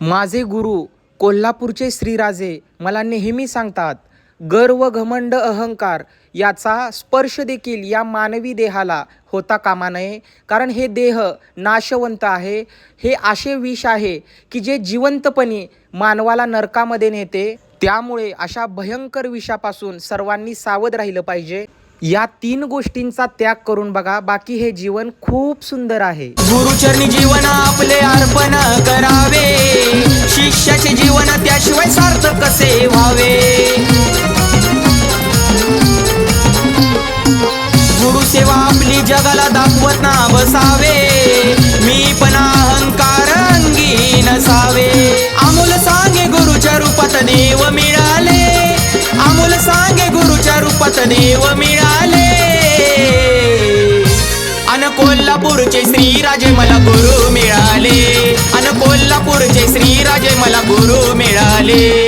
माझे गुरु कोल्हापूरचे श्रीराजे मला नेहमी सांगतात, गर्व घमंड अहंकार याचा स्पर्श देखील या मानवी देहाला होता कामा नये. कारण हे देह नाशवंत आहे. हे असे विष आहे की जे जिवंतपणे मानवाला नरकामध्ये नेते. त्यामुळे अशा भयंकर विषापासून सर्वांनी सावध राहिलं पाहिजे. या 3 गोष्टींचा त्याग करून बघा, बाकी हे जीवन खूप सुंदर आहे. गुरुचरणी जीवन आपले अर्पण करावे, शिष्याचे जीवन त्याशिवाय सार्थक कसे व्हावे. गुरुसेवा आपली जगाला दाखवत ना बसावे, मी पण अहंकार अंगी नसावे. अमोल सांगे गुरुच्या रूपात देव मिळाले, अमोल सांगे गुरुच्या रूपात देव मिळाले. अन कोल्हापूरचे श्रीराजे मला गुरु मिळाले, अन कोल्हापूरचे श्रीराजे मला गुरु मिळाले.